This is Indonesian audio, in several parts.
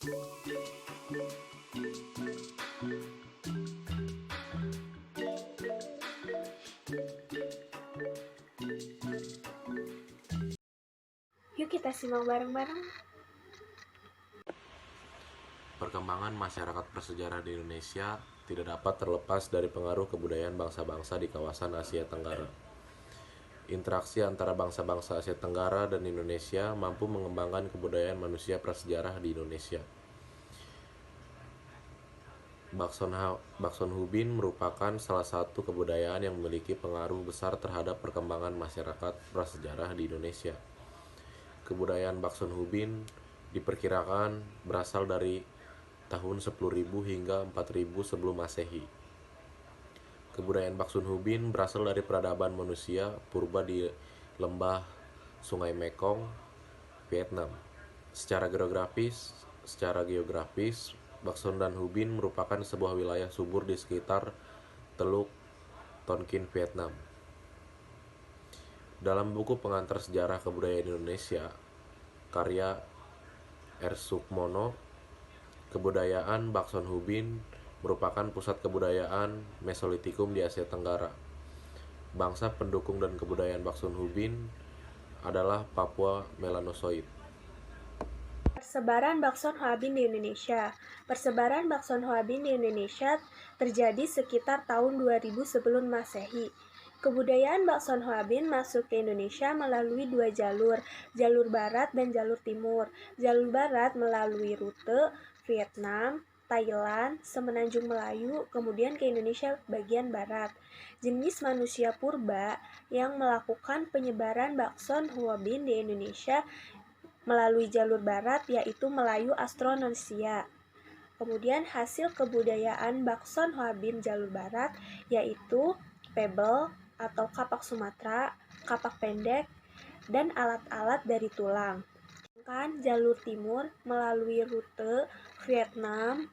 Yuk kita simak bareng-bareng. Perkembangan masyarakat prasejarah di Indonesia tidak dapat terlepas dari pengaruh kebudayaan bangsa-bangsa di kawasan Asia Tenggara. Interaksi antara bangsa-bangsa Asia Tenggara dan Indonesia mampu mengembangkan kebudayaan manusia prasejarah di Indonesia. Bakson Hubin merupakan salah satu kebudayaan yang memiliki pengaruh besar terhadap perkembangan masyarakat prasejarah di Indonesia. Kebudayaan Bakson Hubin diperkirakan berasal dari tahun 10.000 hingga 4.000 sebelum Masehi. Kebudayaan Baksun Hubin berasal dari peradaban manusia purba di lembah Sungai Mekong, Vietnam. Secara geografis, Bakson dan Hubin merupakan sebuah wilayah subur di sekitar Teluk Tonkin, Vietnam. Dalam buku Pengantar Sejarah Kebudayaan Indonesia, karya R. Sukmono, kebudayaan Bakson Hubin merupakan pusat kebudayaan Mesolitikum di Asia Tenggara. Bangsa pendukung dan kebudayaan Bakson Hubin adalah Papua Melanosoid. Persebaran Bakson Hwabin di Indonesia. Persebaran Bakson Hwabin di Indonesia terjadi sekitar tahun 2000 sebelum Masehi. Kebudayaan Bakson Hwabin masuk ke Indonesia melalui dua jalur barat dan jalur timur. Jalur barat melalui rute Vietnam, Thailand, Semenanjung Melayu, kemudian ke Indonesia bagian barat. Jenis manusia purba yang melakukan penyebaran Bakson Hwabin di Indonesia melalui jalur barat yaitu Melayu Austronesia. Kemudian hasil kebudayaan Bakson Hwabin jalur barat yaitu pebble atau kapak Sumatera, kapak pendek, dan alat-alat dari tulang. Sedangkan jalur timur melalui rute Vietnam,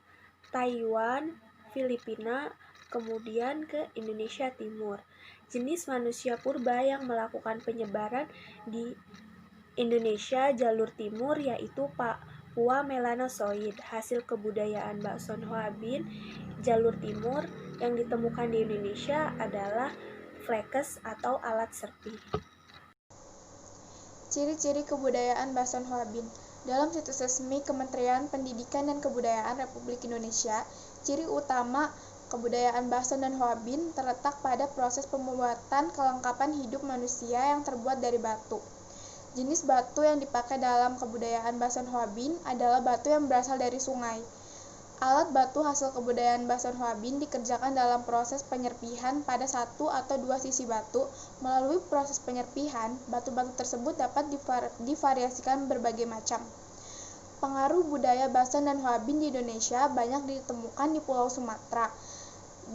Taiwan, Filipina, kemudian ke Indonesia Timur. Jenis manusia purba yang melakukan penyebaran di Indonesia jalur timur yaitu Papua Melanosoid. Hasil kebudayaan Bakson Hwabin jalur timur yang ditemukan di Indonesia adalah flekes atau alat serpi. Ciri-ciri kebudayaan Bakson Hwabin. Dalam situs resmi Kementerian Pendidikan dan Kebudayaan Republik Indonesia, ciri utama kebudayaan Bakson dan Hwabin terletak pada proses pembuatan kelengkapan hidup manusia yang terbuat dari batu. Jenis batu yang dipakai dalam kebudayaan Bakson Hwabin adalah batu yang berasal dari sungai. Alat batu hasil kebudayaan Bakson Hwabin dikerjakan dalam proses penyerpihan pada satu atau dua sisi batu. Melalui proses penyerpihan, batu-batu tersebut dapat divariasikan berbagai macam. Pengaruh budaya Bakson dan Hwabin di Indonesia banyak ditemukan di Pulau Sumatera,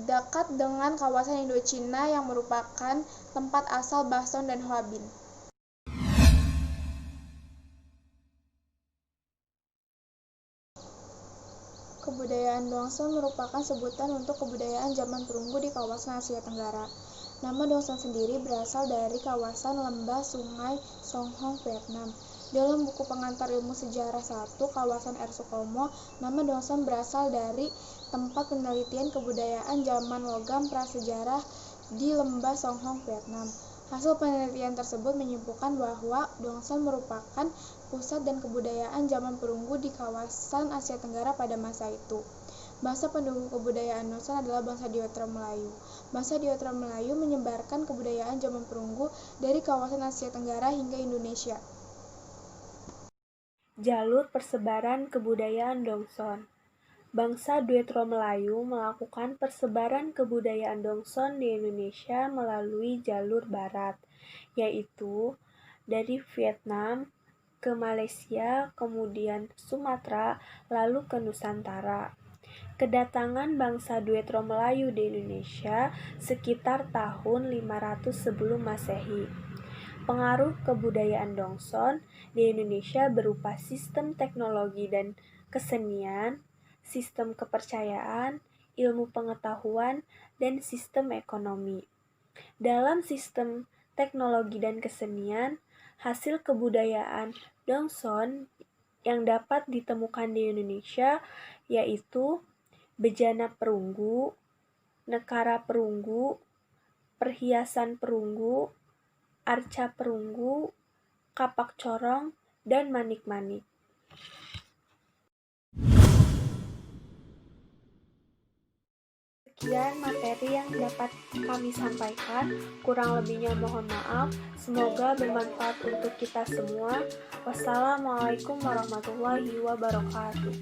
dekat dengan kawasan Indochina yang merupakan tempat asal Bakson dan Hwabin. Kebudayaan Dongson merupakan sebutan untuk kebudayaan zaman perunggu di kawasan Asia Tenggara. Nama Dongson sendiri berasal dari kawasan lembah Sungai Songhong, Vietnam. Dalam buku Pengantar Ilmu Sejarah 1, kawasan R. Sukomo, nama Dongson berasal dari tempat penelitian kebudayaan zaman logam prasejarah di lembah Songhong, Vietnam. Hasil penelitian tersebut menyimpulkan bahwa Dongson merupakan pusat dan kebudayaan zaman perunggu di kawasan Asia Tenggara pada masa itu. Bangsa pendukung kebudayaan Dongson adalah bangsa Diotra Melayu. Bangsa Diotra Melayu menyebarkan kebudayaan zaman perunggu dari kawasan Asia Tenggara hingga Indonesia. Jalur persebaran kebudayaan Dongson. Bangsa Diotra Melayu melakukan persebaran kebudayaan Dongson di Indonesia melalui jalur barat, yaitu dari Vietnam ke Malaysia, kemudian Sumatera, lalu ke Nusantara. Kedatangan bangsa Diotra Melayu di Indonesia sekitar tahun 500 sebelum Masehi. Pengaruh kebudayaan Dongson di Indonesia berupa sistem teknologi dan kesenian, sistem kepercayaan, ilmu pengetahuan, dan sistem ekonomi. Dalam sistem teknologi dan kesenian, hasil kebudayaan Dongson yang dapat ditemukan di Indonesia yaitu bejana perunggu, nekara perunggu, perhiasan perunggu, arca perunggu, kapak corong, dan manik-manik. Sekian materi yang dapat kami sampaikan, kurang lebihnya mohon maaf. Semoga bermanfaat untuk kita semua. Wassalamualaikum warahmatullahi wabarakatuh.